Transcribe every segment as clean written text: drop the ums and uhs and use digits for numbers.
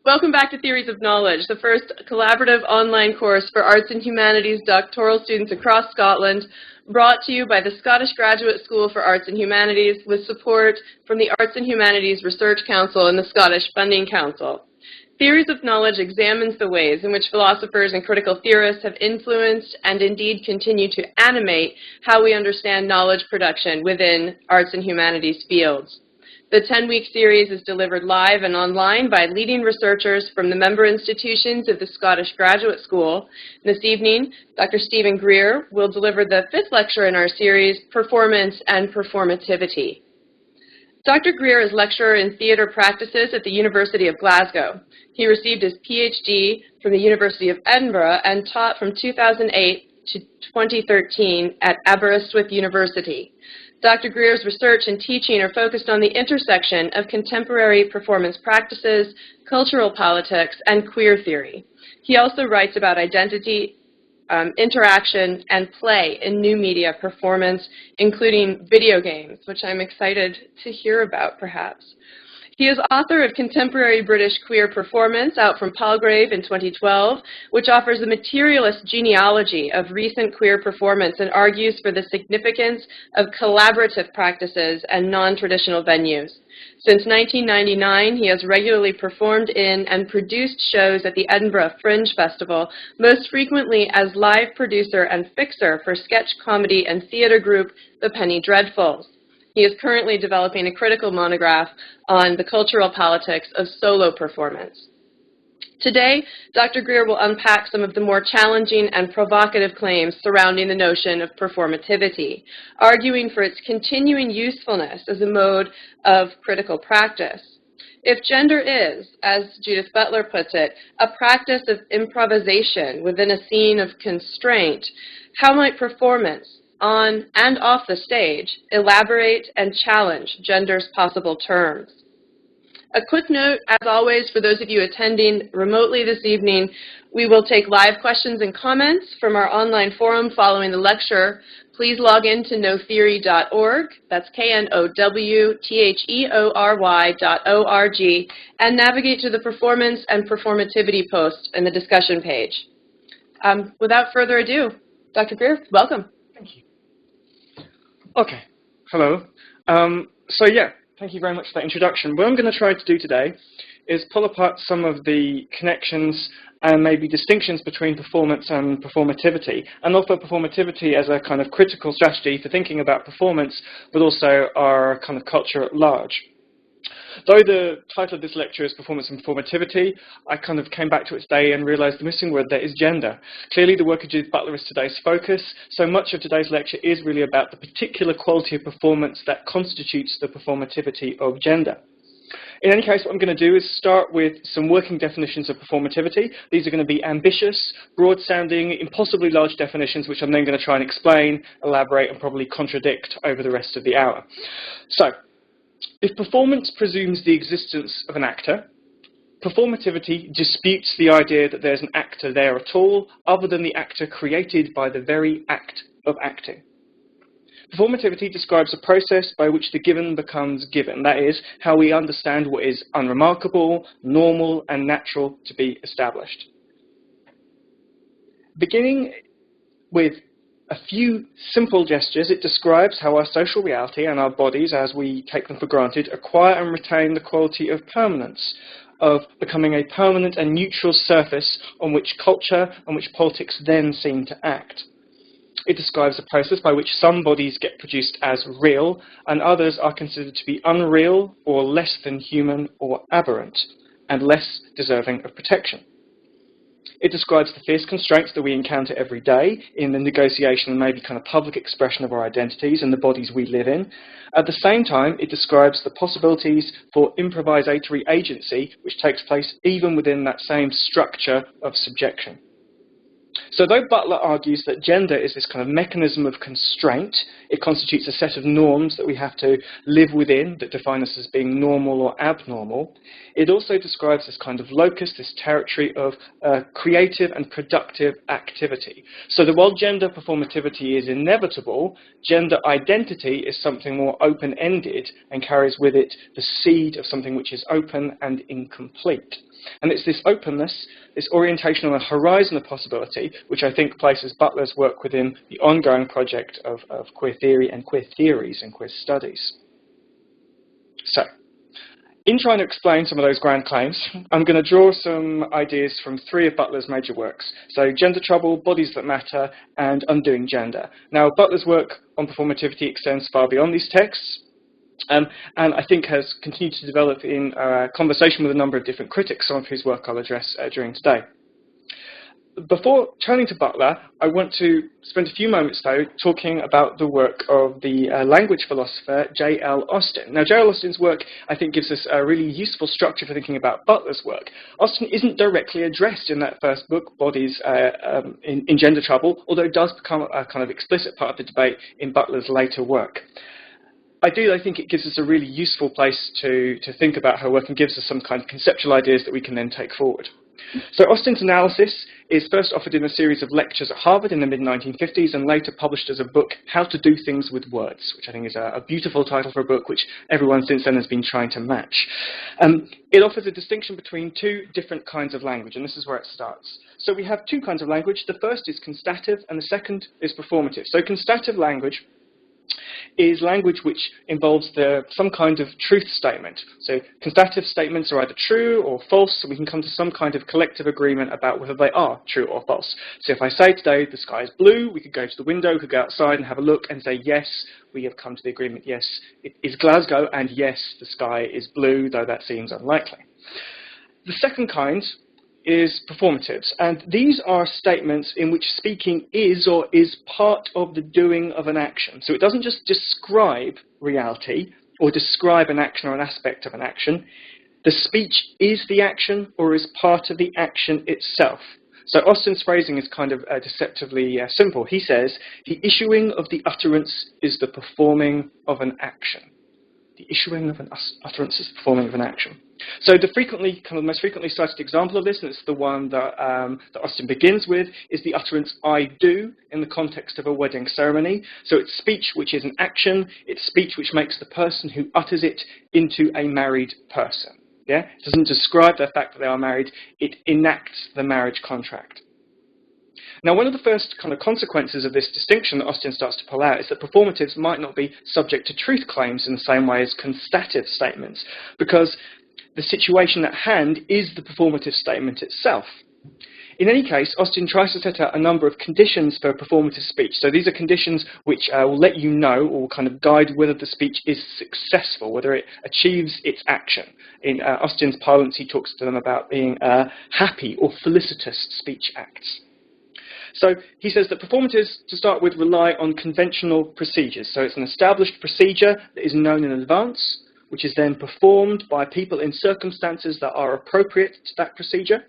Welcome back to Theories of Knowledge, the first collaborative online course for arts and humanities doctoral students across Scotland, brought to you by the Scottish Graduate School for Arts and Humanities with support from the Arts and Humanities Research Council and the Scottish Funding Council. Theories of Knowledge examines the ways in which philosophers and critical theorists have influenced and indeed continue to animate how we understand knowledge production within arts and humanities fields. The 10-week series is delivered live and online by leading researchers from the member institutions of the Scottish Graduate School. This evening, Dr. Stephen Greer will deliver the 5th lecture in our series, Performance and Performativity. Dr. Greer is lecturer in theatre practices at the University of Glasgow. He received his PhD from the University of Edinburgh and taught from 2008 to 2013 at Aberystwyth University. Dr. Greer's research and teaching are focused on the intersection of contemporary performance practices, cultural politics, and queer theory. He also writes about identity, interaction, and play in new media performance, including video games, which I'm excited to hear about, perhaps. He is author of Contemporary British Queer Performance, out from Palgrave in 2012, which offers a materialist genealogy of recent queer performance and argues for the significance of collaborative practices and non-traditional venues. Since 1999, he has regularly performed in and produced shows at the Edinburgh Fringe Festival, most frequently as live producer and fixer for sketch comedy and theatre group The Penny Dreadfuls. He is currently developing a critical monograph on the cultural politics of solo performance. Today, Dr. Greer will unpack some of the more challenging and provocative claims surrounding the notion of performativity, arguing for its continuing usefulness as a mode of critical practice. If gender is, as Judith Butler puts it, a practice of improvisation within a scene of constraint, how might performance, on and off the stage, elaborate and challenge gender's possible terms? A quick note, as always, for those of you attending remotely this evening, we will take live questions and comments from our online forum following the lecture. Please log in to knowtheory.org, that's knowtheory.org, and navigate to the Performance and Performativity post in the discussion page. Without further ado, Dr. Greer, welcome. Thank you. Okay, hello. Thank you very much for that introduction. What I'm going to try to do today is pull apart some of the connections and maybe distinctions between performance and performativity, and offer performativity as a kind of critical strategy for thinking about performance, but also our kind of culture at large. Though the title of this lecture is Performance and Performativity, I kind of came back to it today and realized the missing word there is gender. Clearly the work of Judith Butler is today's focus, so much of today's lecture is really about the particular quality of performance that constitutes the performativity of gender. In any case, what I'm going to do is start with some working definitions of performativity. These are going to be ambitious, broad-sounding, impossibly large definitions, which I'm then going to try and explain, elaborate, and probably contradict over the rest of the hour. So, if performance presumes the existence of an actor, performativity disputes the idea that there's an actor there at all, other than the actor created by the very act of acting. Performativity describes a process by which the given becomes given, that is, how we understand what is unremarkable, normal, and natural to be established. Beginning with a few simple gestures, it describes how our social reality and our bodies, as we take them for granted, acquire and retain the quality of permanence, of becoming a permanent and neutral surface on which culture and which politics then seem to act. It describes a process by which some bodies get produced as real and others are considered to be unreal or less than human or aberrant and less deserving of protection. It describes the fierce constraints that we encounter every day in the negotiation and maybe kind of public expression of our identities and the bodies we live in. At the same time, it describes the possibilities for improvisatory agency, which takes place even within that same structure of subjection. So though Butler argues that gender is this kind of mechanism of constraint, it constitutes a set of norms that we have to live within that define us as being normal or abnormal, it also describes this kind of locus, this territory of creative and productive activity. So that while gender performativity is inevitable, gender identity is something more open-ended and carries with it the seed of something which is open and incomplete. And it's this openness, this orientation on a horizon of possibility, which I think places Butler's work within the ongoing project of queer theory and queer theories and queer studies. So, in trying to explain some of those grand claims, I'm going to draw some ideas from 3 of Butler's major works. So, Gender Trouble, Bodies That Matter, and Undoing Gender. Now, Butler's work on performativity extends far beyond these texts. And I think has continued to develop in conversation with a number of different critics, some of whose work I'll address during today. Before turning to Butler, I want to spend a few moments, though, talking about the work of the language philosopher J.L. Austin. Now, J.L. Austin's work, I think, gives us a really useful structure for thinking about Butler's work. Austin isn't directly addressed in that first book, Bodies in Gender Trouble, although it does become a kind of explicit part of the debate in Butler's later work. I think it gives us a really useful place to think about her work and gives us some kind of conceptual ideas that we can then take forward. So Austin's analysis is first offered in a series of lectures at Harvard in the mid-1950s and later published as a book, How to Do Things with Words, which I think is a beautiful title for a book which everyone since then has been trying to match. It offers a distinction between 2 different kinds of language, and this is where it starts. So we have 2 kinds of language. The first is constative and the second is performative. So constative language is language which involves some kind of truth statement. So constative statements are either true or false, so we can come to some kind of collective agreement about whether they are true or false. So if I say today the sky is blue, we could go to the window, we could go outside and have a look and say yes, we have come to the agreement, yes, it is Glasgow, and yes, the sky is blue, though that seems unlikely. The second kind is performatives, and these are statements in which speaking is or is part of the doing of an action. So it doesn't just describe reality or describe an action or an aspect of an action. The speech is the action or is part of the action itself. So Austin's phrasing is kind of deceptively simple. He says, the issuing of the utterance is the performing of an action. The issuing of an utterance is the performing of an action. So the most frequently cited example of this, and it's the one that Austin begins with, is the utterance "I do" in the context of a wedding ceremony. So it's speech which is an action. It's speech which makes the person who utters it into a married person. Yeah, it doesn't describe the fact that they are married. It enacts the marriage contract. Now, one of the first kind of consequences of this distinction that Austin starts to pull out is that performatives might not be subject to truth claims in the same way as constative statements, because the situation at hand is the performative statement itself. In any case, Austin tries to set out a number of conditions for performative speech. So these are conditions which will let you know or kind of guide whether the speech is successful, whether it achieves its action. In Austin's parlance, he talks to them about being happy or felicitous speech acts. So he says that performatives, to start with, rely on conventional procedures. So it's an established procedure that is known in advance, which is then performed by people in circumstances that are appropriate to that procedure.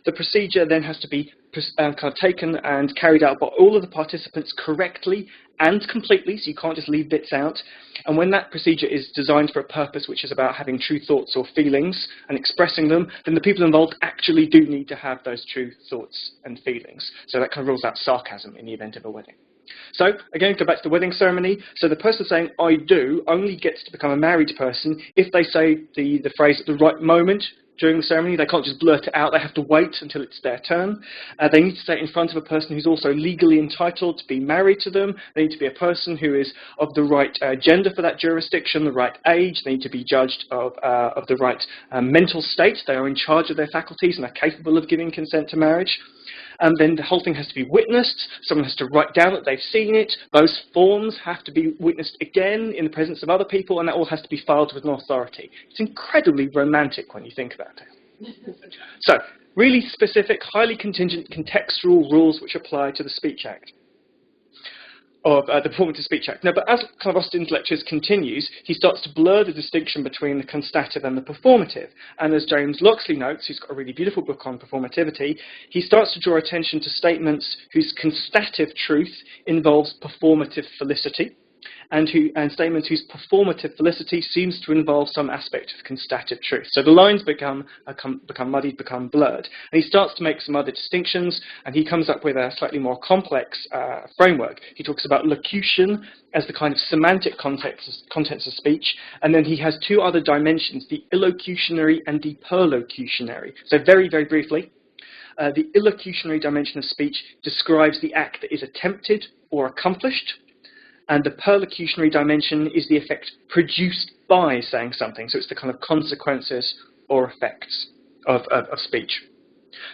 The procedure then has to be kind of taken and carried out by all of the participants correctly and completely, so you can't just leave bits out. And when that procedure is designed for a purpose which is about having true thoughts or feelings and expressing them, then the people involved actually do need to have those true thoughts and feelings. So that kind of rules out sarcasm in the event of a wedding. So, again, go back to the wedding ceremony. So the person saying, I do, only gets to become a married person if they say the phrase at the right moment during the ceremony. They can't just blurt it out. They have to wait until it's their turn. They need to say it in front of a person who's also legally entitled to be married to them. They need to be a person who is of the right gender for that jurisdiction, the right age. They need to be judged of the right mental state. They are in charge of their faculties and are capable of giving consent to marriage. And then the whole thing has to be witnessed. Someone has to write down that they've seen it. Those forms have to be witnessed again in the presence of other people, and that all has to be filed with an authority. It's incredibly romantic when you think about it. So, really specific, highly contingent, contextual rules which apply to the Speech Act. of the Performative Speech Act. Now, but as kind of Austens' lectures continues, he starts to blur the distinction between the constative and the performative. And as James Loxley notes, who's got a really beautiful book on performativity, he starts to draw attention to statements whose constative truth involves performative felicity, and statements whose performative felicity seems to involve some aspect of constative truth. So the lines become muddied, become blurred. And he starts to make some other distinctions, and he comes up with a slightly more complex framework. He talks about locution as the kind of semantic contents of speech, and then he has two other dimensions, the illocutionary and the perlocutionary. So very, very briefly, the illocutionary dimension of speech describes the act that is attempted or accomplished, and the perlocutionary dimension is the effect produced by saying something. So it's the kind of consequences or effects of speech.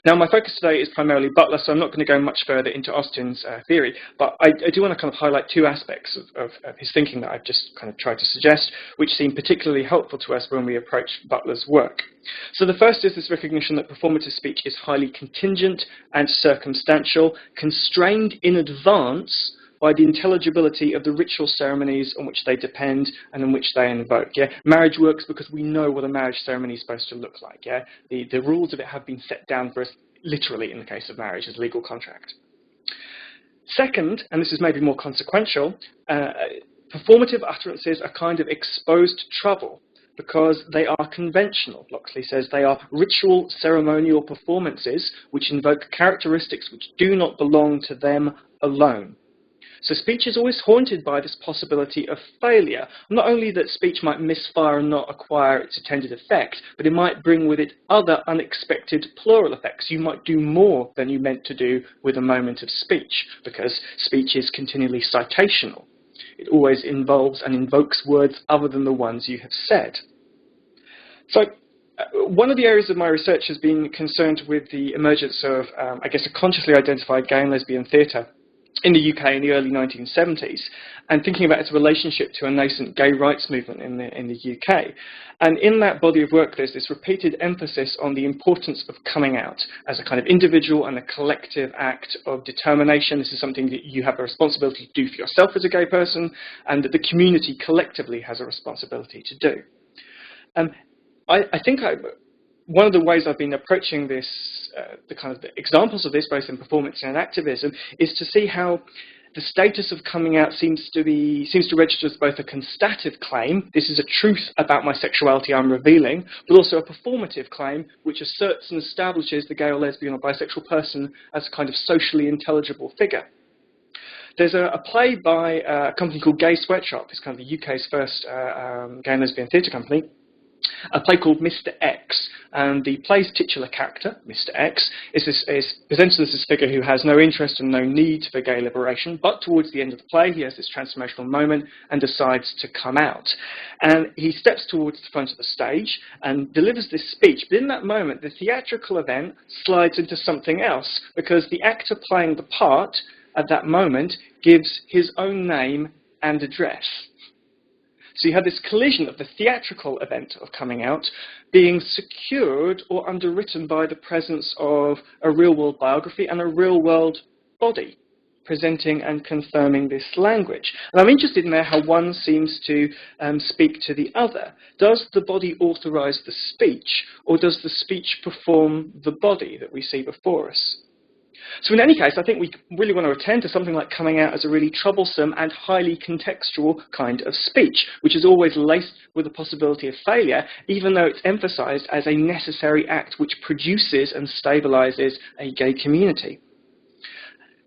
Now, my focus today is primarily Butler, so I'm not going to go much further into Austens' theory, but I do want to kind of highlight two aspects of his thinking that I've just kind of tried to suggest, which seem particularly helpful to us when we approach Butler's work. So the first is this recognition that performative speech is highly contingent and circumstantial, constrained in advance by the intelligibility of the ritual ceremonies on which they depend and in which they invoke. Yeah? Marriage works because we know what a marriage ceremony is supposed to look like. Yeah? The rules of it have been set down for us, literally in the case of marriage, as a legal contract. Second, and this is maybe more consequential, performative utterances are kind of exposed trouble because they are conventional. Loxley says they are ritual ceremonial performances which invoke characteristics which do not belong to them alone. So speech is always haunted by this possibility of failure. Not only that speech might misfire and not acquire its intended effect, but it might bring with it other unexpected plural effects. You might do more than you meant to do with a moment of speech, because speech is continually citational. It always involves and invokes words other than the ones you have said. So one of the areas of my research has been concerned with the emergence of, I guess, a consciously identified gay and lesbian theatre in the UK in the early 1970s, and thinking about its relationship to a nascent gay rights movement in the UK. And in that body of work, there's this repeated emphasis on the importance of coming out as a kind of individual and a collective act of determination. This is something that you have a responsibility to do for yourself as a gay person, and that the community collectively has a responsibility to do. I think one of the ways I've been approaching this, the examples of this, both in performance and in activism, is to see how the status of coming out seems to register as both a constative claim, this is a truth about my sexuality I'm revealing, but also a performative claim which asserts and establishes the gay or lesbian or bisexual person as a kind of socially intelligible figure. There's a play by a company called Gay Sweatshop, it's kind of the UK's first gay and lesbian theatre company, a play called Mr. X, and the play's titular character, Mr. X, is presented as this figure who has no interest and no need for gay liberation, but towards the end of the play he has this transformational moment and decides to come out. And he steps towards the front of the stage and delivers this speech, but in that moment the theatrical event slides into something else, because the actor playing the part at that moment gives his own name and address. So you have this collision of the theatrical event of coming out being secured or underwritten by the presence of a real-world biography and a real-world body presenting and confirming this language. And I'm interested in there how one seems to speak to the other. Does the body authorize the speech, or does the speech perform the body that we see before us? So in any case, I think we really want to attend to something like coming out as a really troublesome and highly contextual kind of speech, which is always laced with the possibility of failure, even though it's emphasized as a necessary act which produces and stabilizes a gay community.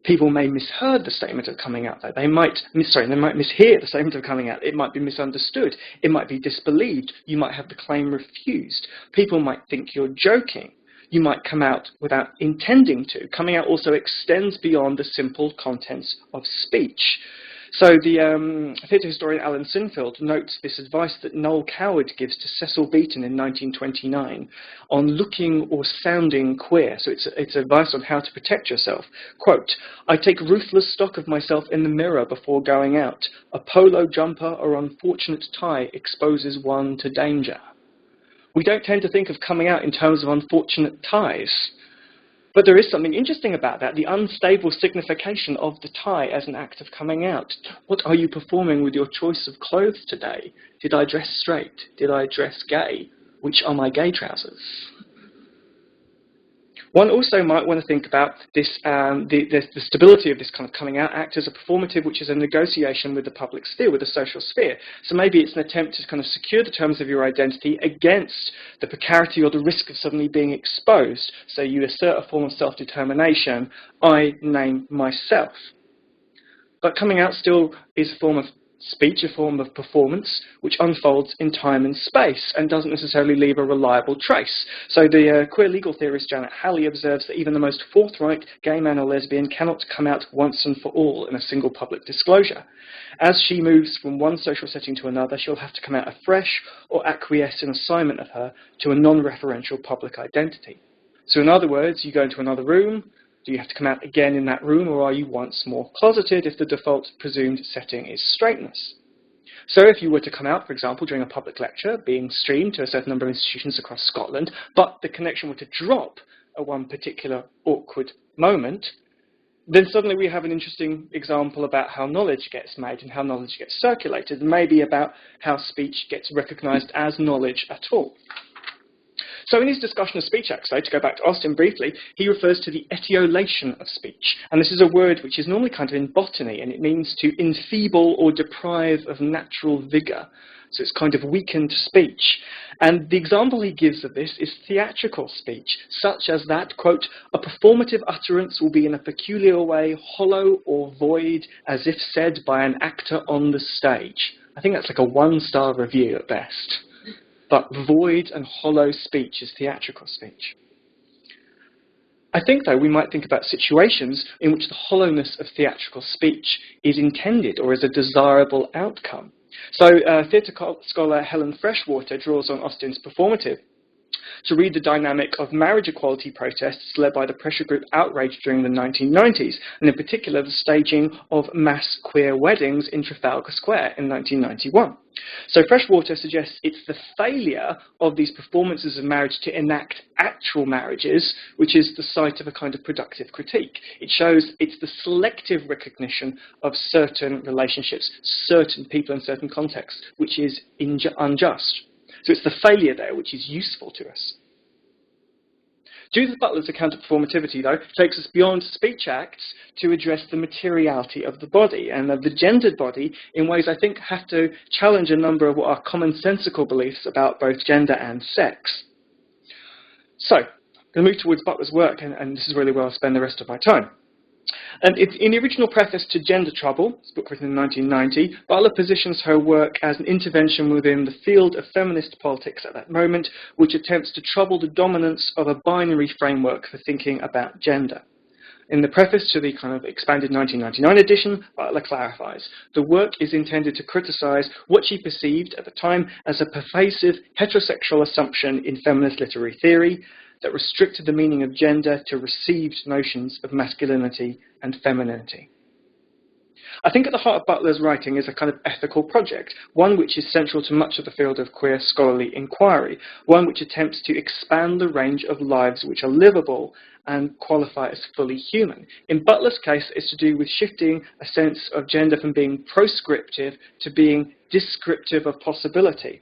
People may misheard the statement of coming out, though. They might mishear the statement of coming out. It might be misunderstood. It might be disbelieved. You might have the claim refused. People might think you're joking. You might come out without intending to. Coming out also extends beyond the simple contents of speech. So the theatre historian Alan Sinfield notes this advice that Noel Coward gives to Cecil Beaton in 1929 on looking or sounding queer. So it's advice on how to protect yourself. Quote, "I take ruthless stock of myself in the mirror before going out. A polo jumper or unfortunate tie exposes one to danger." We don't tend to think of coming out in terms of unfortunate ties. But there is something interesting about that, the unstable signification of the tie as an act of coming out. What are you performing with your choice of clothes today? Did I dress straight? Did I dress gay? Which are my gay trousers? One also might want to think about this, the stability of this kind of coming out act as a performative, which is a negotiation with the public sphere, with the social sphere. So maybe it's an attempt to kind of secure the terms of your identity against the precarity or the risk of suddenly being exposed. So you assert a form of self-determination, I name myself. But coming out still is a form of speech, a form of performance, which unfolds in time and space and doesn't necessarily leave a reliable trace. So the queer legal theorist Janet Halley observes that even the most forthright gay man or lesbian cannot come out once and for all in a single public disclosure. As she moves from one social setting to another, she'll have to come out afresh or acquiesce in assignment of her to a non-referential public identity. So in other words, you go into another room. Do you have to come out again in that room, or are you once more closeted if the default presumed setting is straightness? So if you were to come out, for example, during a public lecture being streamed to a certain number of institutions across Scotland, but the connection were to drop at one particular awkward moment, then suddenly we have an interesting example about how knowledge gets made and how knowledge gets circulated, and maybe about how speech gets recognised as knowledge at all. So in his discussion of speech acts, though, to go back to Austin briefly, he refers to the etiolation of speech. And this is a word which is normally kind of in botany, and it means to enfeeble or deprive of natural vigour. So it's kind of weakened speech. And the example he gives of this is theatrical speech, such as that, quote, a performative utterance will be in a peculiar way hollow or void as if said by an actor on the stage. I think that's like a 1-star review at best. But void and hollow speech is theatrical speech. I think, though, we might think about situations in which the hollowness of theatrical speech is intended or is a desirable outcome. So theatre scholar Helen Freshwater draws on Austen's Performative to read the dynamic of marriage equality protests led by the pressure group Outrage during the 1990s, and in particular the staging of mass queer weddings in Trafalgar Square in 1991. So Freshwater suggests it's the failure of these performances of marriage to enact actual marriages, which is the site of a kind of productive critique. It shows it's the selective recognition of certain relationships, certain people in certain contexts, which is unjust. So it's the failure there which is useful to us. Judith Butler's account of performativity, though, takes us beyond speech acts to address the materiality of the body and of the gendered body in ways I think have to challenge a number of what are commonsensical beliefs about both gender and sex. So, I'm going to move towards Butler's work, and this is really where I'll spend the rest of my time. And in the original preface to Gender Trouble, this book written in 1990, Butler positions her work as an intervention within the field of feminist politics at that moment, which attempts to trouble the dominance of a binary framework for thinking about gender. In the preface to the kind of expanded 1999 edition, Butler clarifies, the work is intended to criticise what she perceived at the time as a pervasive heterosexual assumption in feminist literary theory, that restricted the meaning of gender to received notions of masculinity and femininity. I think at the heart of Butler's writing is a kind of ethical project, one which is central to much of the field of queer scholarly inquiry, one which attempts to expand the range of lives which are livable and qualify as fully human. In Butler's case, it's to do with shifting a sense of gender from being proscriptive to being descriptive of possibility.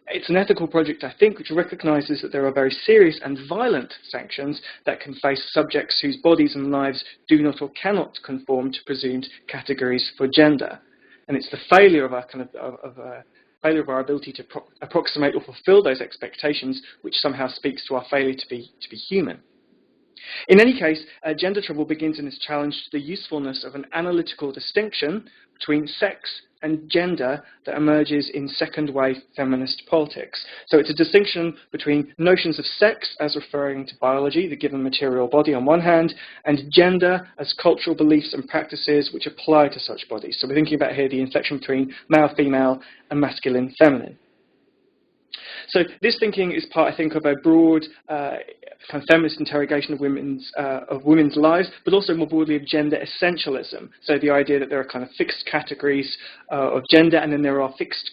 It's an ethical project, I think, which recognises that there are very serious and violent sanctions that can face subjects whose bodies and lives do not or cannot conform to presumed categories for gender. And it's the failure of our failure of our ability to approximate or fulfil those expectations which somehow speaks to our failure to be human. In any case, Gender Trouble begins in its challenge to the usefulness of an analytical distinction between sex and gender that emerges in second-wave feminist politics. So it's a distinction between notions of sex as referring to biology, the given material body on one hand, and gender as cultural beliefs and practices which apply to such bodies. So we're thinking about here the inflection between male-female and masculine-feminine. So this thinking is part, I think, of a broad kind of feminist interrogation of women's lives, but also more broadly of gender essentialism. So the idea that there are kind of fixed categories of gender, and then there are fixed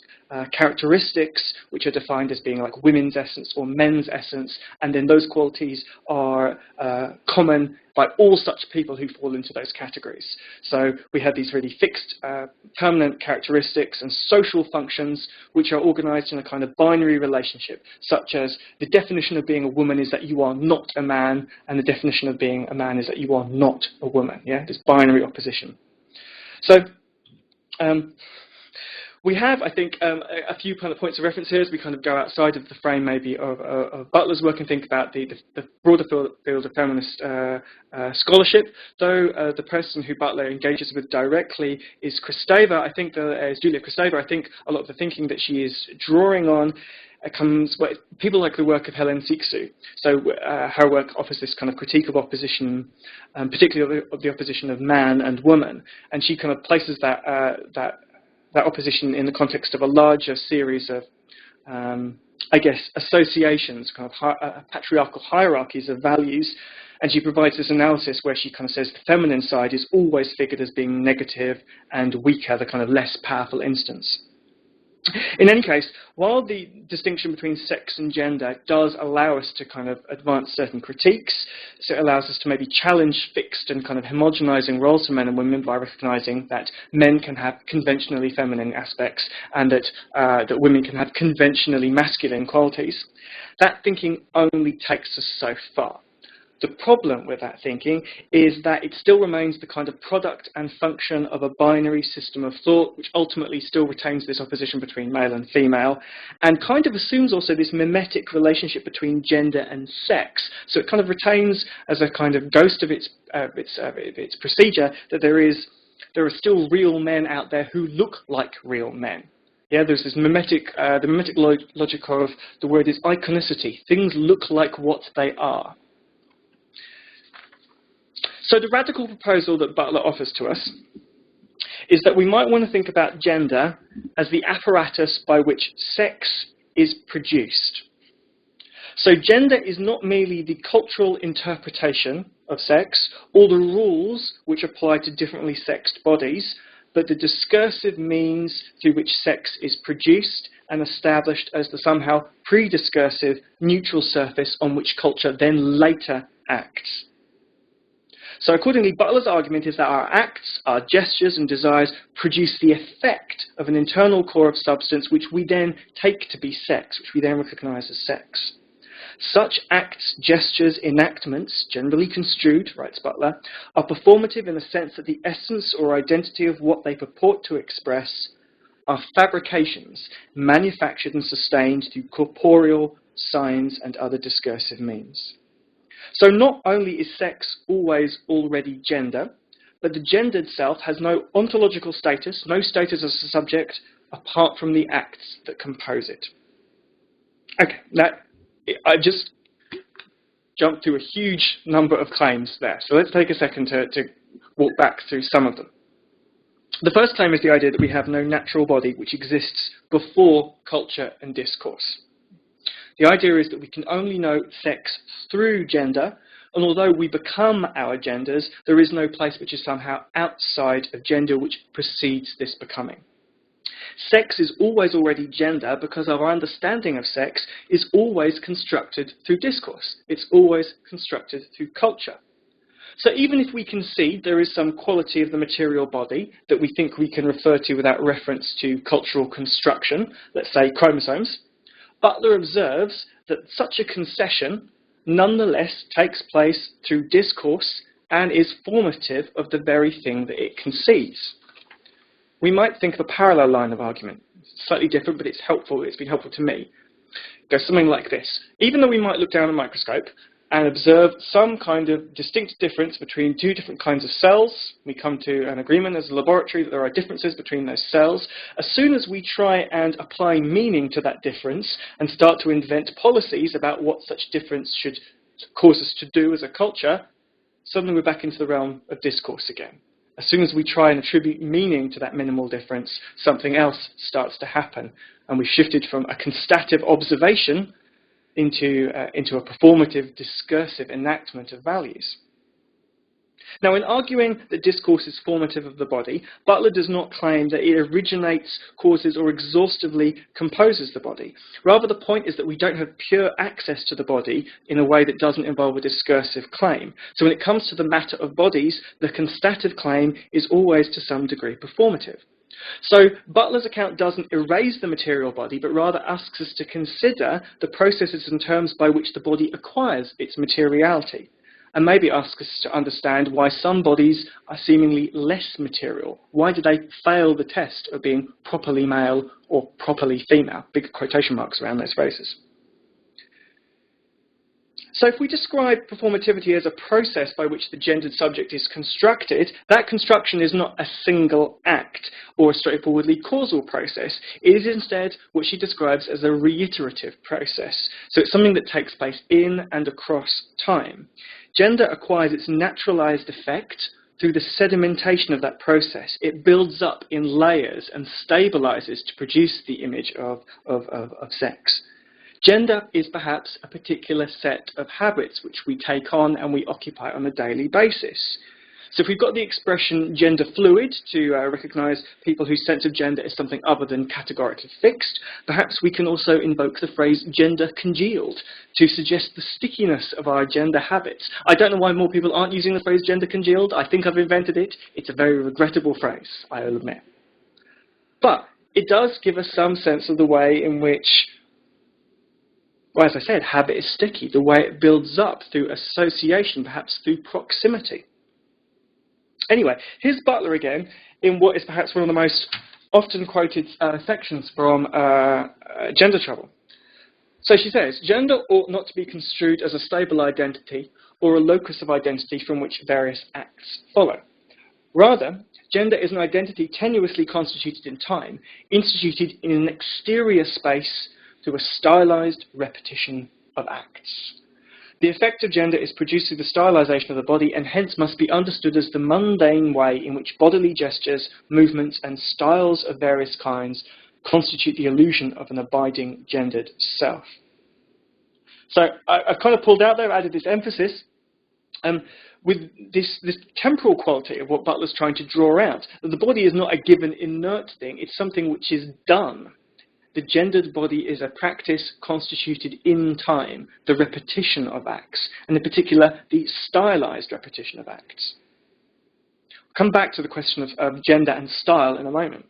characteristics which are defined as being like women's essence or men's essence, and then those qualities are common by all such people who fall into those categories. So we have these really fixed, permanent characteristics and social functions which are organized in a kind of binary relationship, such as the definition of being a woman is that you are not a man, and the definition of being a man is that you are not a woman. Yeah, this binary opposition. So we have, I think, a few kind of points of reference here as we kind of go outside of the frame maybe of Butler's work and think about the broader field of feminist scholarship. Though the person who Butler engages with directly is Kristeva, I think is Julia Kristeva. I think a lot of the thinking that she is drawing on comes, well, people like the work of Helen Sixou. So her work offers this kind of critique of opposition, particularly of the opposition of man and woman, and she kind of places that opposition in the context of a larger series of, I guess, associations, kind of patriarchal hierarchies of values, and she provides this analysis where she kind of says the feminine side is always figured as being negative and weaker, the kind of less powerful instance. In any case, while the distinction between sex and gender does allow us to kind of advance certain critiques, so it allows us to maybe challenge fixed and kind of homogenizing roles for men and women by recognizing that men can have conventionally feminine aspects and that women can have conventionally masculine qualities, that thinking only takes us so far. The problem with that thinking is that it still remains the kind of product and function of a binary system of thought, which ultimately still retains this opposition between male and female, and kind of assumes also this mimetic relationship between gender and sex. So it kind of retains as a kind of ghost of its procedure that there are still real men out there who look like real men. Yeah, there's this mimetic, the mimetic logic of the word is iconicity. Things look like what they are. So the radical proposal that Butler offers to us is that we might want to think about gender as the apparatus by which sex is produced. So gender is not merely the cultural interpretation of sex or the rules which apply to differently sexed bodies, but the discursive means through which sex is produced and established as the somehow pre-discursive neutral surface on which culture then later acts. So accordingly, Butler's argument is that our acts, our gestures and desires produce the effect of an internal core of substance which we then take to be sex, which we then recognize as sex. Such acts, gestures, enactments, generally construed, writes Butler, are performative in the sense that the essence or identity of what they purport to express are fabrications manufactured and sustained through corporeal signs and other discursive means. So not only is sex always already gender, but the gender itself has no ontological status, no status as a subject, apart from the acts that compose it. Okay, now I just jumped through a huge number of claims there, so let's take a second to walk back through some of them. The first claim is the idea that we have no natural body which exists before culture and discourse. The idea is that we can only know sex through gender, and although we become our genders, there is no place which is somehow outside of gender which precedes this becoming. Sex is always already gender because our understanding of sex is always constructed through discourse. It's always constructed through culture. So even if we concede there is some quality of the material body that we think we can refer to without reference to cultural construction, let's say chromosomes, Butler observes that such a concession nonetheless takes place through discourse and is formative of the very thing that it concedes. We might think of a parallel line of argument. It's slightly different, but it's helpful. It's been helpful to me. It goes something like this. Even though we might look down a microscope and observe some kind of distinct difference between two different kinds of cells, we come to an agreement as a laboratory that there are differences between those cells. As soon as we try and apply meaning to that difference and start to invent policies about what such difference should cause us to do as a culture, suddenly we're back into the realm of discourse again. As soon as we try and attribute meaning to that minimal difference, something else starts to happen, and we've shifted from a constative observation into a performative, discursive enactment of values. Now, in arguing that discourse is formative of the body, Butler does not claim that it originates, causes, or exhaustively composes the body. Rather, the point is that we don't have pure access to the body in a way that doesn't involve a discursive claim. So when it comes to the matter of bodies, the constative claim is always to some degree performative. So Butler's account doesn't erase the material body, but rather asks us to consider the processes and terms by which the body acquires its materiality, and maybe ask us to understand why some bodies are seemingly less material. Why do they fail the test of being properly male or properly female? Big quotation marks around those phrases. So if we describe performativity as a process by which the gendered subject is constructed, that construction is not a single act or a straightforwardly causal process. It is instead what she describes as a reiterative process. So it's something that takes place in and across time. Gender acquires its naturalized effect through the sedimentation of that process. It builds up in layers and stabilizes to produce the image of sex. Gender is perhaps a particular set of habits which we take on and we occupy on a daily basis. So if we've got the expression gender fluid to recognise people whose sense of gender is something other than categorically fixed, perhaps we can also invoke the phrase gender congealed to suggest the stickiness of our gender habits. I don't know why more people aren't using the phrase gender congealed. I think I've invented it. It's a very regrettable phrase, I'll admit. But it does give us some sense of the way in which, well, as I said, habit is sticky, the way it builds up through association, perhaps through proximity. Anyway, here's Butler again in what is perhaps one of the most often quoted sections from Gender Trouble. So she says, gender ought not to be construed as a stable identity or a locus of identity from which various acts follow. Rather, gender is an identity tenuously constituted in time, instituted in an exterior space through a stylized repetition of acts. The effect of gender is produced through the stylization of the body and hence must be understood as the mundane way in which bodily gestures, movements and styles of various kinds constitute the illusion of an abiding gendered self. So I've kind of pulled out there, added this emphasis, with this temporal quality of what Butler's trying to draw out, that the body is not a given inert thing, it's something which is done. The gendered body is a practice constituted in time, the repetition of acts, and in particular, the stylized repetition of acts. I'll come back to the question of gender and style in a moment.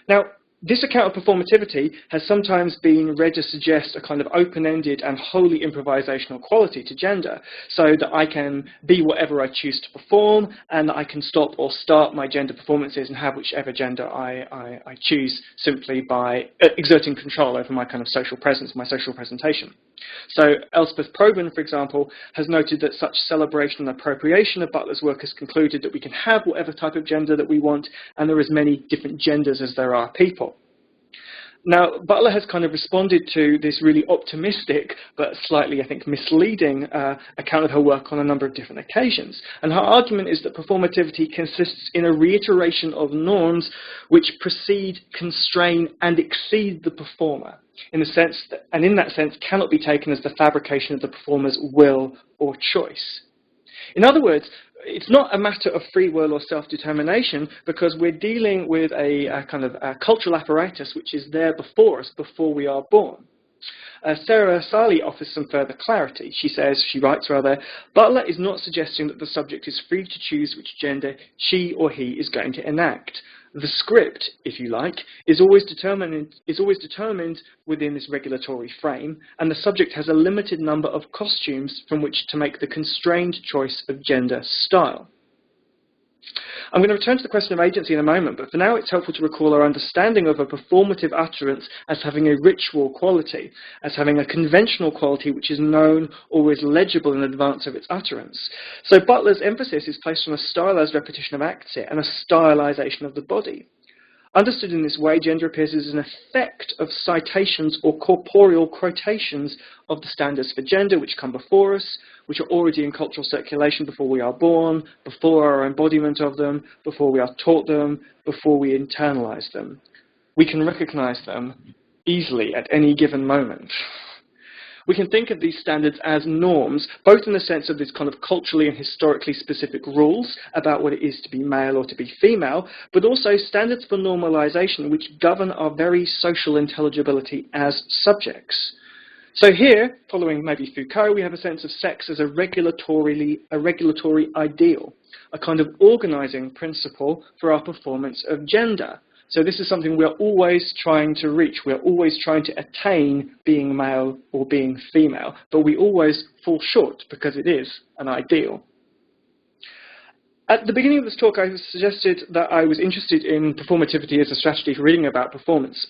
Now, this account of performativity has sometimes been read to suggest a kind of open-ended and wholly improvisational quality to gender, so that I can be whatever I choose to perform, and that I can stop or start my gender performances and have whichever gender I choose simply by exerting control over my kind of social presence, my social presentation. So Elspeth Probyn, for example, has noted that such celebration and appropriation of Butler's work has concluded that we can have whatever type of gender that we want, and there are as many different genders as there are people. Now, Butler has kind of responded to this really optimistic, but slightly, I think, misleading account of her work on a number of different occasions. And her argument is that performativity consists in a reiteration of norms which precede, constrain, and exceed the performer, in the sense that, and in that sense, cannot be taken as the fabrication of the performer's will or choice. In other words, it's not a matter of free will or self-determination, because we're dealing with a kind of a cultural apparatus which is there before us, before we are born. Sarah Sali offers some further clarity. She writes, Butler is not suggesting that the subject is free to choose which gender she or he is going to enact. The script, if you like, is always determined within this regulatory frame, and the subject has a limited number of costumes from which to make the constrained choice of gender style. I'm going to return to the question of agency in a moment, but for now it's helpful to recall our understanding of a performative utterance as having a ritual quality, as having a conventional quality which is known or is legible in advance of its utterance. So Butler's emphasis is placed on a stylized repetition of acts here and a stylization of the body. Understood in this way, gender appears as an effect of citations or corporeal quotations of the standards for gender which come before us, which are already in cultural circulation before we are born, before our embodiment of them, before we are taught them, before we internalize them. We can recognize them easily at any given moment. We can think of these standards as norms, both in the sense of these kind of culturally and historically specific rules about what it is to be male or to be female, but also standards for normalization which govern our very social intelligibility as subjects. So here, following maybe Foucault, we have a sense of sex as a regulatory ideal, a kind of organizing principle for our performance of gender. So this is something we are always trying to reach. We are always trying to attain being male or being female, but we always fall short because it is an ideal. At the beginning of this talk, I suggested that I was interested in performativity as a strategy for reading about performance.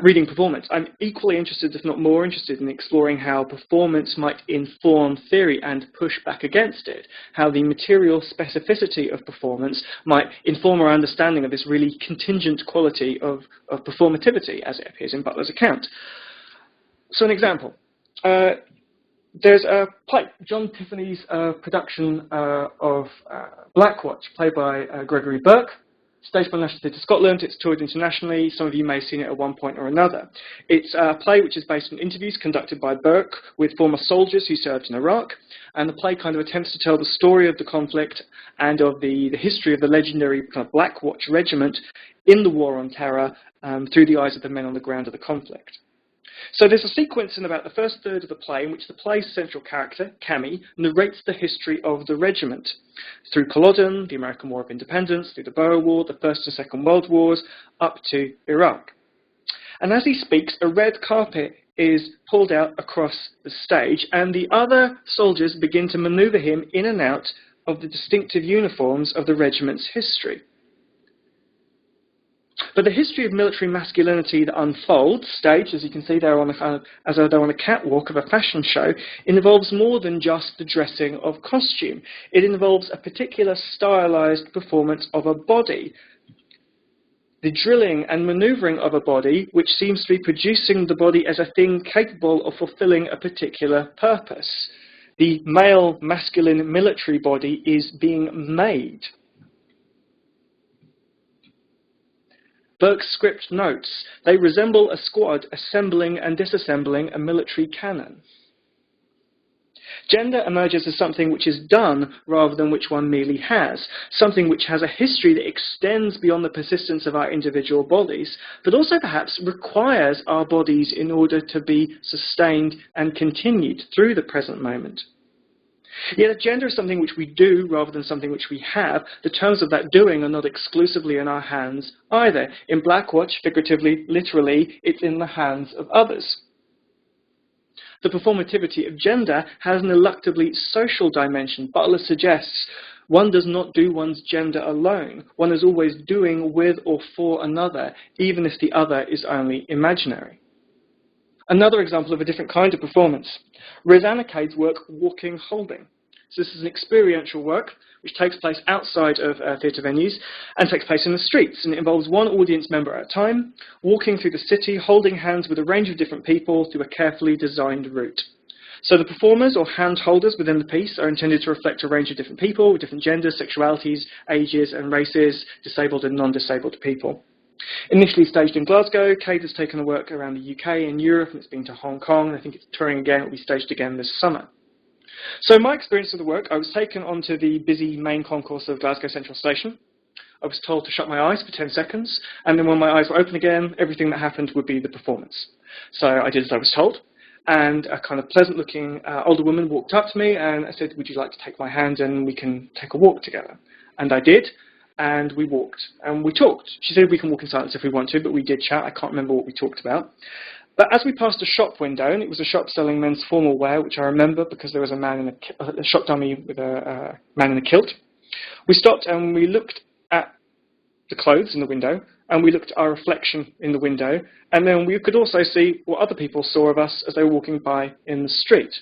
Reading performance. I'm equally interested, if not more interested, in exploring how performance might inform theory and push back against it, how the material specificity of performance might inform our understanding of this really contingent quality of performativity as it appears in Butler's account. So an example. There's a play, John Tiffany's production of Blackwatch, played by Gregory Burke, staged by National Theatre Scotland. It's toured internationally. Some of you may have seen it at one point or another. It's a play which is based on interviews conducted by Burke with former soldiers who served in Iraq, and the play kind of attempts to tell the story of the conflict and of the history of the legendary kind of Blackwatch regiment in the War on Terror through the eyes of the men on the ground of the conflict. So there's a sequence in about the first third of the play in which the play's central character, Cammy, narrates the history of the regiment through Culloden, the American War of Independence, through the Boer War, the First and Second World Wars, up to Iraq. And as he speaks, a red carpet is pulled out across the stage, and the other soldiers begin to maneuver him in and out of the distinctive uniforms of the regiment's history. But the history of military masculinity that unfolds, staged, as you can see there on as though on a catwalk of a fashion show, involves more than just the dressing of costume. It involves a particular stylized performance of a body, the drilling and maneuvering of a body which seems to be producing the body as a thing capable of fulfilling a particular purpose. The male masculine military body is being made. Burke's script notes, they resemble a squad assembling and disassembling a military cannon. Gender emerges as something which is done rather than which one merely has, something which has a history that extends beyond the persistence of our individual bodies, but also perhaps requires our bodies in order to be sustained and continued through the present moment. Yet gender is something which we do rather than something which we have. The terms of that doing are not exclusively in our hands either. In Blackwatch, figuratively, literally, it's in the hands of others. The performativity of gender has an eluctably social dimension. Butler suggests one does not do one's gender alone. One is always doing with or for another, even if the other is only imaginary. Another example of a different kind of performance. Rosanna Cade's work, Walking Holding. So this is an experiential work which takes place outside of theatre venues and takes place in the streets, and it involves one audience member at a time, walking through the city, holding hands with a range of different people through a carefully designed route. So the performers or hand holders within the piece are intended to reflect a range of different people with different genders, sexualities, ages and races, disabled and non-disabled people. Initially staged in Glasgow, Cade has taken the work around the UK and Europe, and it's been to Hong Kong, and I think it's touring again. It will be staged again this summer. So my experience of the work, I was taken onto the busy main concourse of Glasgow Central Station. I was told to shut my eyes for 10 seconds, and then when my eyes were open again, everything that happened would be the performance. So I did as I was told, and a kind of pleasant-looking older woman walked up to me, and I said, "Would you like to take my hand and we can take a walk together?" And I did. And we walked, and we talked. She said we can walk in silence if we want to, but we did chat. I can't remember what we talked about. But as we passed a shop window, and it was a shop selling men's formal wear, which I remember because there was a man in a shop dummy with a man in a kilt, we stopped and we looked at the clothes in the window, and we looked at our reflection in the window, and then we could also see what other people saw of us as they were walking by in the street.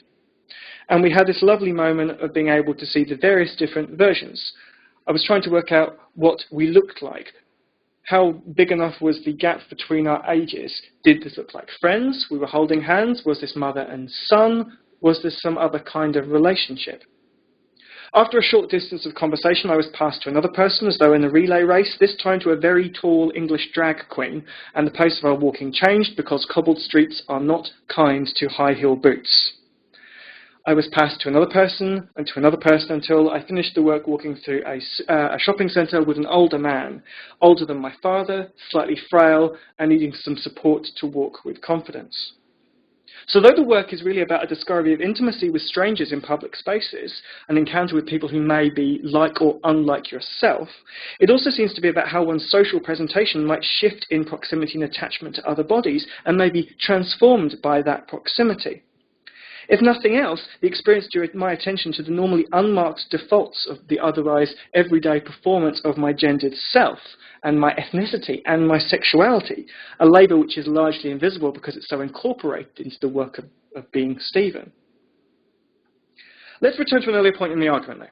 And we had this lovely moment of being able to see the various different versions. I was trying to work out what we looked like. How big enough was the gap between our ages? Did this look like friends? We were holding hands. Was this mother and son? Was this some other kind of relationship? After a short distance of conversation, I was passed to another person, as though in a relay race, this time to a very tall English drag queen, and the pace of our walking changed because cobbled streets are not kind to high-heel boots. I was passed to another person and to another person until I finished the work walking through a shopping centre with an older man, older than my father, slightly frail, and needing some support to walk with confidence. So though the work is really about a discovery of intimacy with strangers in public spaces, an encounter with people who may be like or unlike yourself, it also seems to be about how one's social presentation might shift in proximity and attachment to other bodies and may be transformed by that proximity. If nothing else, the experience drew my attention to the normally unmarked defaults of the otherwise everyday performance of my gendered self, and my ethnicity, and my sexuality, a labour which is largely invisible because it's so incorporated into the work of being Stephen. Let's return to an earlier point in the argument, though.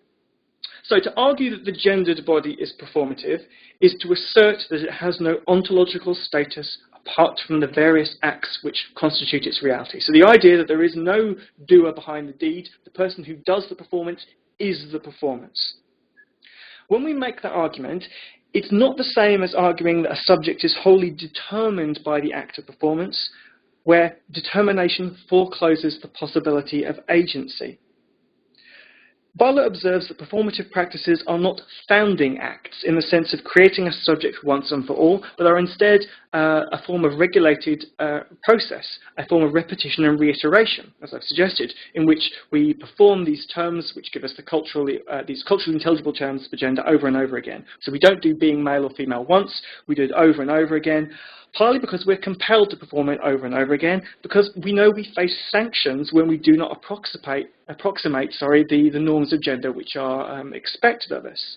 So to argue that the gendered body is performative is to assert that it has no ontological status apart from the various acts which constitute its reality. So the idea that there is no doer behind the deed, the person who does the performance is the performance. When we make that argument, it's not the same as arguing that a subject is wholly determined by the act of performance, where determination forecloses the possibility of agency. Butler observes that performative practices are not founding acts in the sense of creating a subject once and for all, but are instead a form of regulated process, a form of repetition and reiteration, as I've suggested, in which we perform these terms which give us these culturally intelligible terms for gender over and over again. So we don't do being male or female once, we do it over and over again, partly because we're compelled to perform it over and over again, because we know we face sanctions when we do not approximate the norms of gender which are expected of us.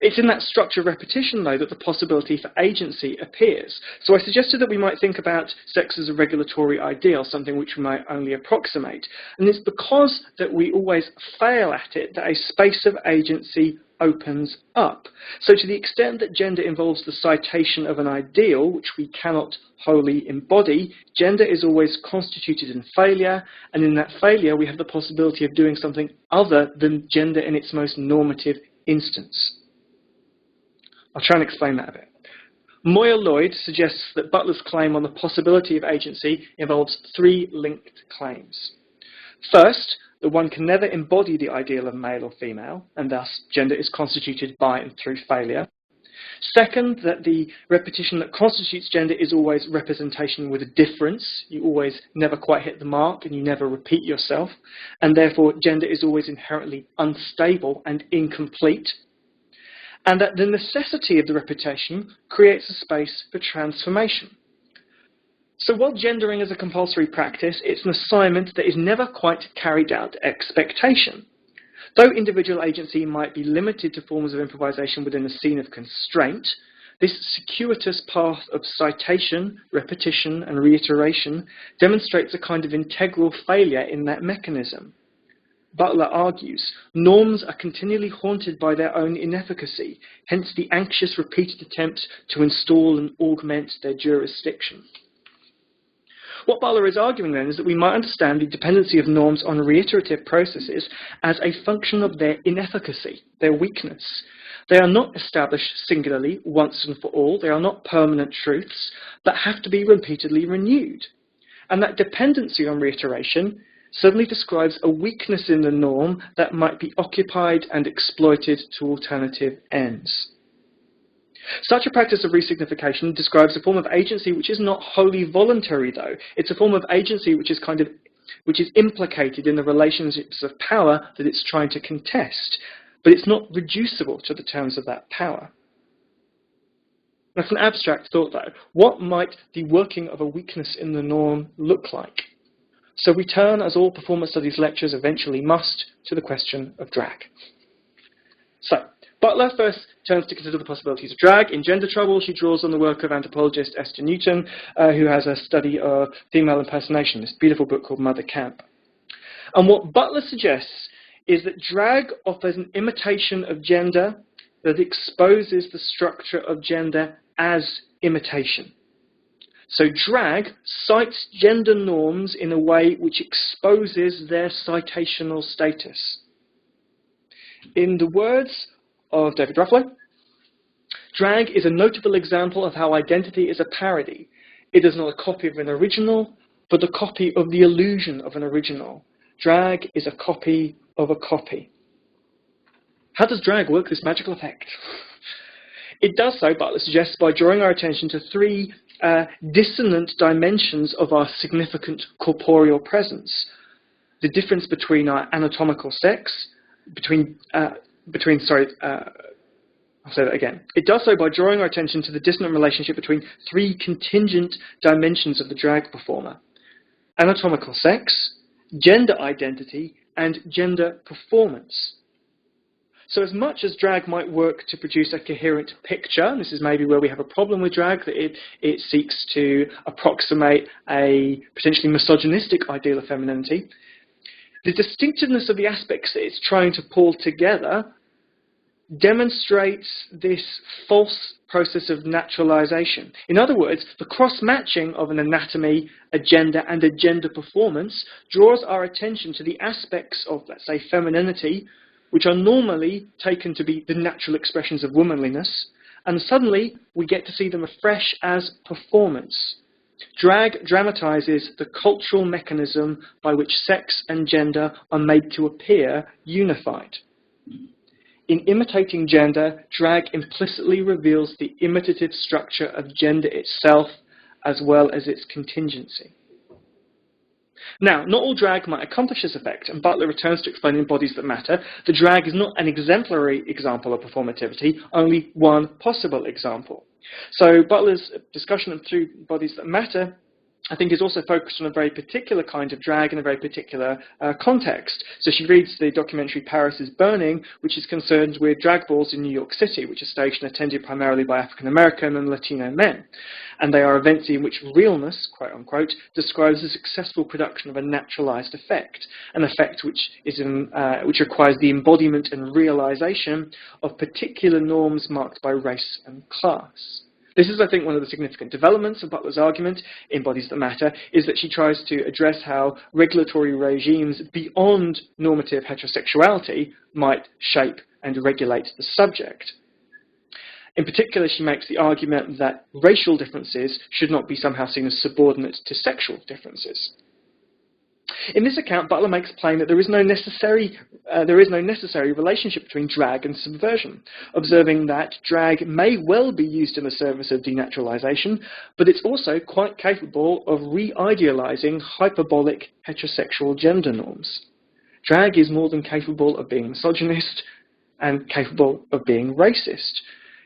It's in that structure of repetition, though, that the possibility for agency appears. So I suggested that we might think about sex as a regulatory ideal, something which we might only approximate. And it's because that we always fail at it that a space of agency opens up. So to the extent that gender involves the citation of an ideal, which we cannot wholly embody, gender is always constituted in failure, and in that failure we have the possibility of doing something other than gender in its most normative instance. I'll try and explain that a bit. Moyer-Lloyd suggests that Butler's claim on the possibility of agency involves three linked claims. First, that one can never embody the ideal of male or female, and thus gender is constituted by and through failure. Second, that the repetition that constitutes gender is always representation with a difference. You always never quite hit the mark, and you never repeat yourself, and therefore gender is always inherently unstable and incomplete. And that the necessity of the repetition creates a space for transformation. So while gendering is a compulsory practice, it's an assignment that is never quite carried out to expectation. Though individual agency might be limited to forms of improvisation within a scene of constraint, this circuitous path of citation, repetition, and reiteration demonstrates a kind of integral failure in that mechanism. Butler argues, norms are continually haunted by their own inefficacy, hence the anxious repeated attempts to install and augment their jurisdiction. What Butler is arguing then is that we might understand the dependency of norms on reiterative processes as a function of their inefficacy, their weakness. They are not established singularly, once and for all. They are not permanent truths, but have to be repeatedly renewed. And that dependency on reiteration suddenly describes a weakness in the norm that might be occupied and exploited to alternative ends. Such a practice of resignification describes a form of agency which is not wholly voluntary, though. It's a form of agency which is implicated in the relationships of power that it's trying to contest, but it's not reducible to the terms of that power. That's an abstract thought, though. What might the working of a weakness in the norm look like? So we turn, as all performance studies lectures eventually must, to the question of drag. So, Butler first turns to consider the possibilities of drag. In Gender Trouble, she draws on the work of anthropologist Esther Newton, who has a study of female impersonation, this beautiful book called Mother Camp. And what Butler suggests is that drag offers an imitation of gender that exposes the structure of gender as imitation. So drag cites gender norms in a way which exposes their citational status. In the words of David Ruffalo, drag is a notable example of how identity is a parody. It is not a copy of an original, but a copy of the illusion of an original. Drag is a copy of a copy. How does drag work this magical effect? It does so, Butler suggests, by drawing our attention to three dissonant dimensions of our significant corporeal presence. The difference between our anatomical sex, I'll say that again. It does so by drawing our attention to the dissonant relationship between three contingent dimensions of the drag performer: anatomical sex, gender identity, and gender performance. So as much as drag might work to produce a coherent picture, and this is maybe where we have a problem with drag, that it seeks to approximate a potentially misogynistic ideal of femininity, the distinctiveness of the aspects that it's trying to pull together demonstrates this false process of naturalization. In other words, the cross-matching of an anatomy, a gender, and a gender performance draws our attention to the aspects of, let's say, femininity, which are normally taken to be the natural expressions of womanliness, and suddenly we get to see them afresh as performance. Drag dramatizes the cultural mechanism by which sex and gender are made to appear unified. In imitating gender, drag implicitly reveals the imitative structure of gender itself, as well as its contingency. Now, not all drag might accomplish this effect, and Butler returns to explaining Bodies That Matter. The drag is not an exemplary example of performativity, only one possible example. So Butler's discussion through Bodies That Matter, I think, is also focused on a very particular kind of drag in a very particular context. So she reads the documentary Paris is Burning, which is concerned with drag balls in New York City, which are staged and attended primarily by African American and Latino men. And they are events in which realness, quote unquote, describes a successful production of a naturalized effect, an effect which requires the embodiment and realization of particular norms marked by race and class. This is, I think, one of the significant developments of Butler's argument in Bodies That Matter, is that she tries to address how regulatory regimes beyond normative heterosexuality might shape and regulate the subject. In particular, she makes the argument that racial differences should not be somehow seen as subordinate to sexual differences. In this account, Butler makes plain that there is no necessary relationship between drag and subversion, observing that drag may well be used in the service of denaturalization, but it's also quite capable of re-idealizing hyperbolic heterosexual gender norms. Drag is more than capable of being misogynist and capable of being racist.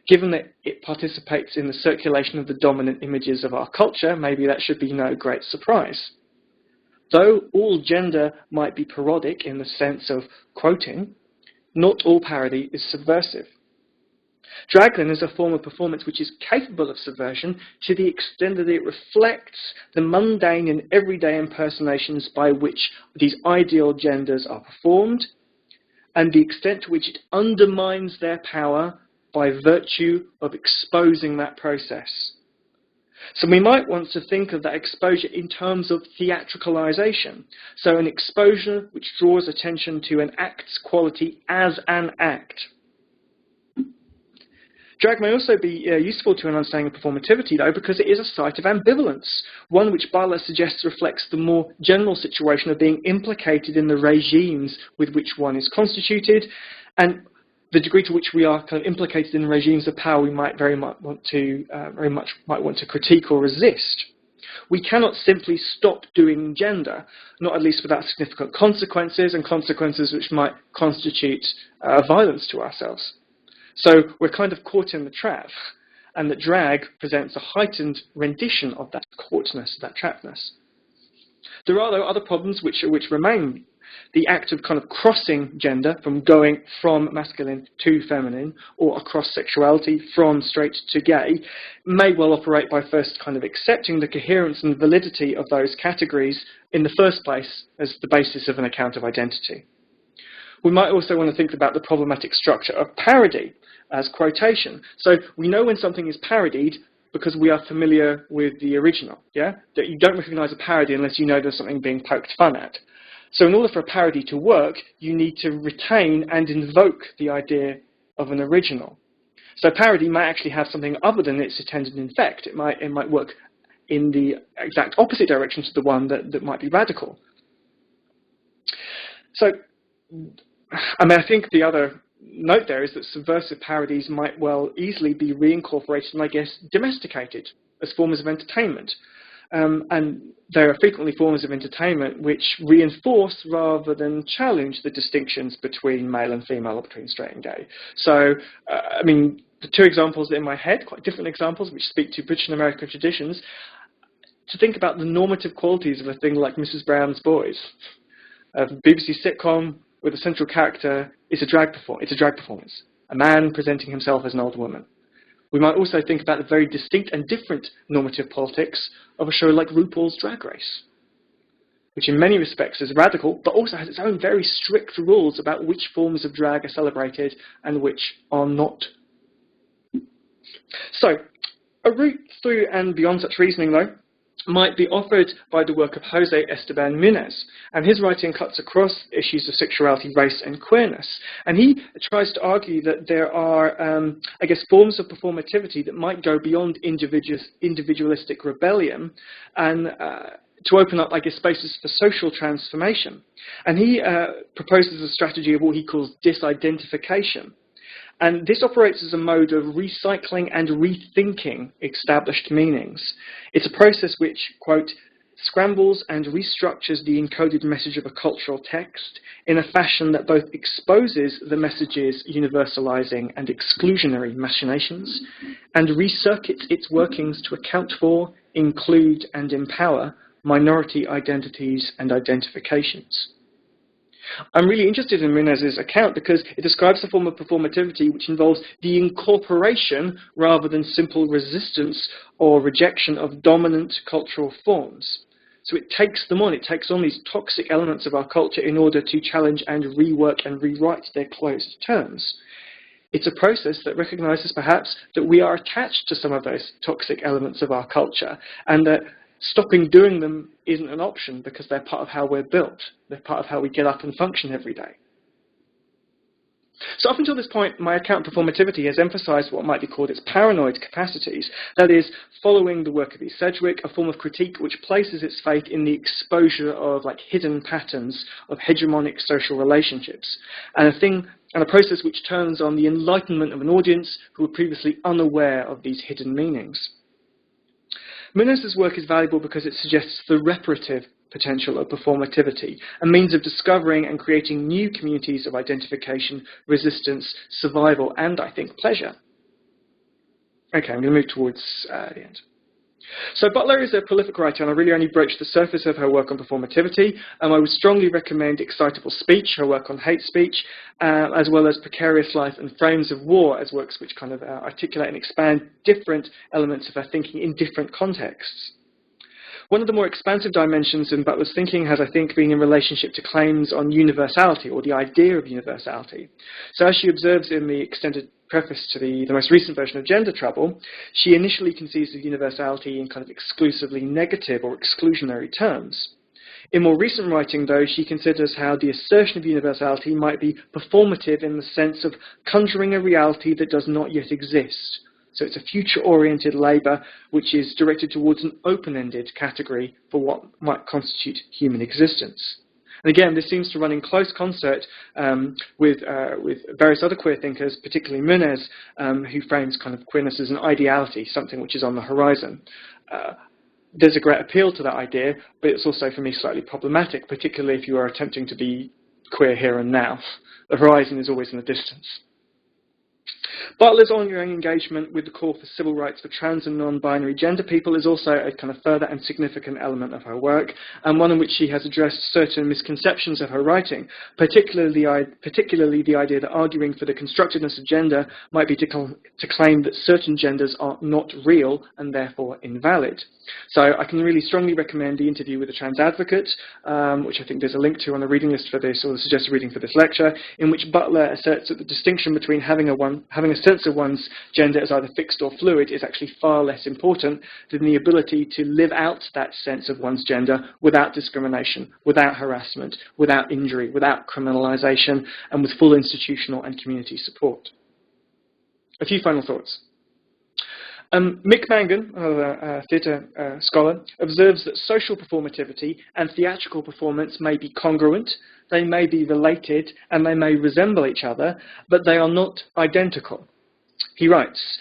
Given that it participates in the circulation of the dominant images of our culture, maybe that should be no great surprise. Though all gender might be parodic in the sense of quoting, not all parody is subversive. Drag, then, is a form of performance which is capable of subversion to the extent that it reflects the mundane and everyday impersonations by which these ideal genders are performed, and the extent to which it undermines their power by virtue of exposing that process. So we might want to think of that exposure in terms of theatricalization. So an exposure which draws attention to an act's quality as an act. Drag may also be useful to an understanding of performativity, though, because it is a site of ambivalence, one which Butler suggests reflects the more general situation of being implicated in the regimes with which one is constituted, and the degree to which we are kind of implicated in regimes of power we might very much want to critique or resist. We cannot simply stop doing gender, not at least without significant consequences, and consequences which might constitute violence to ourselves. So we're kind of caught in the trap, and that drag presents a heightened rendition of that caughtness, that trapness. There are, though, other problems which remain. The act of kind of crossing gender, from going from masculine to feminine, or across sexuality from straight to gay, may well operate by first kind of accepting the coherence and validity of those categories in the first place as the basis of an account of identity. We might also want to think about the problematic structure of parody as quotation. So we know when something is parodied because we are familiar with the original, yeah? That you don't recognize a parody unless you know there's something being poked fun at. So in order for a parody to work, you need to retain and invoke the idea of an original. So parody might actually have something other than its intended effect. It might work in the exact opposite direction to the one that might be radical. So, I mean, I think the other note there is that subversive parodies might well easily be reincorporated and, I guess, domesticated as forms of entertainment. And there are frequently forms of entertainment which reinforce rather than challenge the distinctions between male and female or between straight and gay. So, I mean, the two examples in my head, quite different examples, which speak to British and American traditions, to think about the normative qualities of a thing like Mrs. Brown's Boys. A BBC sitcom with a central character is a drag performance. A man presenting himself as an old woman. We might also think about the very distinct and different normative politics of a show like RuPaul's Drag Race, which in many respects is radical, but also has its own very strict rules about which forms of drag are celebrated and which are not. So, a route through and beyond such reasoning, though, might be offered by the work of Jose Esteban Munez, and his writing cuts across issues of sexuality, race, and queerness. And he tries to argue that there are, I guess, forms of performativity that might go beyond individualistic rebellion and to open up, I guess, spaces for social transformation. And he proposes a strategy of what he calls disidentification. And this operates as a mode of recycling and rethinking established meanings. It's a process which, quote, scrambles and restructures the encoded message of a cultural text in a fashion that both exposes the message's universalizing and exclusionary machinations and recircuits its workings to account for, include, and empower minority identities and identifications. I'm really interested in Munez's account because it describes a form of performativity which involves the incorporation rather than simple resistance or rejection of dominant cultural forms. So it takes them on, it takes on these toxic elements of our culture in order to challenge and rework and rewrite their closed terms. It's a process that recognizes perhaps that we are attached to some of those toxic elements of our culture and that stopping doing them isn't an option because they're part of how we're built. They're part of how we get up and function every day. So up until this point, my account Performativity has emphasized what might be called its paranoid capacities. That is, following the work of E. Sedgwick, a form of critique which places its faith in the exposure of hidden patterns of hegemonic social relationships, and a process which turns on the enlightenment of an audience who were previously unaware of these hidden meanings. Munez's work is valuable because it suggests the reparative potential of performativity, a means of discovering and creating new communities of identification, resistance, survival, and, I think, pleasure. Okay, I'm going to move towards the end. So Butler is a prolific writer, and I really only broached the surface of her work on performativity. I would strongly recommend Excitable Speech, her work on hate speech, as well as Precarious Life and Frames of War as works which kind of articulate and expand different elements of her thinking in different contexts. One of the more expansive dimensions in Butler's thinking has, I think, been in relationship to claims on universality, or the idea of universality. So as she observes in the extended preface to the most recent version of Gender Trouble, she initially conceives of universality in kind of exclusively negative or exclusionary terms. In more recent writing, though, she considers how the assertion of universality might be performative in the sense of conjuring a reality that does not yet exist. So it's a future-oriented labour which is directed towards an open-ended category for what might constitute human existence. And again, this seems to run in close concert with various other queer thinkers, particularly Munez, who frames kind of queerness as an ideality, something which is on the horizon. There's a great appeal to that idea, but it's also, for me, slightly problematic, particularly if you are attempting to be queer here and now. The horizon is always in the distance. Butler's ongoing engagement with the call for civil rights for trans and non-binary gender people is also a kind of further and significant element of her work, and one in which she has addressed certain misconceptions of her writing, particularly the idea that arguing for the constructedness of gender might be to claim that certain genders are not real and therefore invalid. So I can really strongly recommend the interview with a trans advocate, which I think there's a link to on the reading list for this, or the suggested reading for this lecture, in which Butler asserts that the distinction between having a having a sense of one's gender as either fixed or fluid is actually far less important than the ability to live out that sense of one's gender without discrimination, without harassment, without injury, without criminalisation, and with full institutional and community support. A few final thoughts. Mick Mangan, another theatre scholar, observes that social performativity and theatrical performance may be congruent, they may be related, and they may resemble each other, but they are not identical. He writes,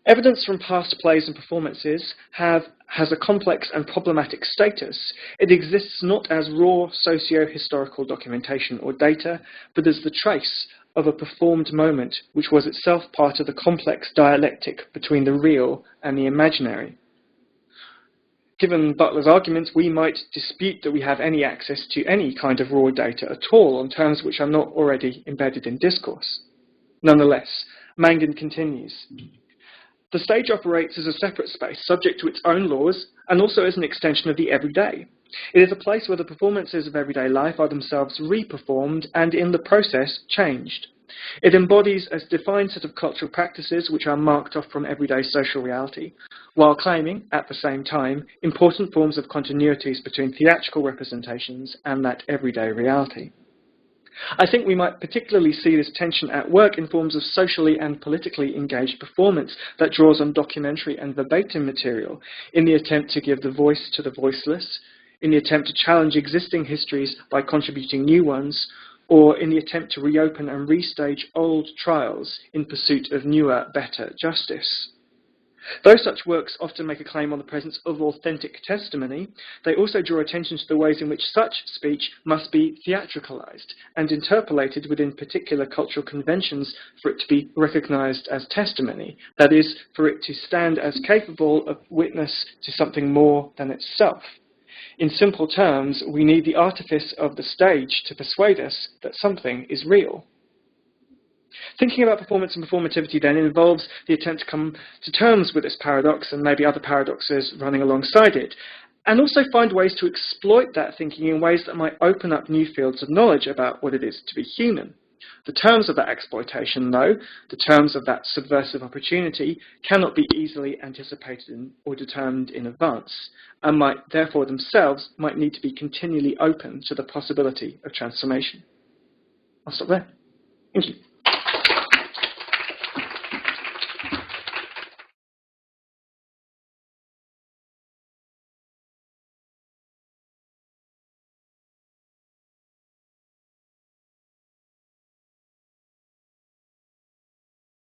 evidence from past plays and performances has a complex and problematic status. It exists not as raw socio-historical documentation or data, but as the trace of a performed moment which was itself part of the complex dialectic between the real and the imaginary. Given Butler's arguments, we might dispute that we have any access to any kind of raw data at all on terms which are not already embedded in discourse. Nonetheless, Mangan continues, the stage operates as a separate space, subject to its own laws, and also as an extension of the everyday. It is a place where the performances of everyday life are themselves re-performed and, in the process, changed. It embodies a defined set of cultural practices which are marked off from everyday social reality, while claiming, at the same time, important forms of continuities between theatrical representations and that everyday reality. I think we might particularly see this tension at work in forms of socially and politically engaged performance that draws on documentary and verbatim material in the attempt to give the voice to the voiceless, in the attempt to challenge existing histories by contributing new ones, or in the attempt to reopen and restage old trials in pursuit of newer, better justice. Though such works often make a claim on the presence of authentic testimony, they also draw attention to the ways in which such speech must be theatricalized and interpolated within particular cultural conventions for it to be recognized as testimony, that is, for it to stand as capable of witness to something more than itself. In simple terms, we need the artifice of the stage to persuade us that something is real. Thinking about performance and performativity then involves the attempt to come to terms with this paradox and maybe other paradoxes running alongside it, and also find ways to exploit that thinking in ways that might open up new fields of knowledge about what it is to be human. The terms of that exploitation, though, the terms of that subversive opportunity, cannot be easily anticipated or determined in advance, and might therefore themselves might need to be continually open to the possibility of transformation. I'll stop there. Thank you.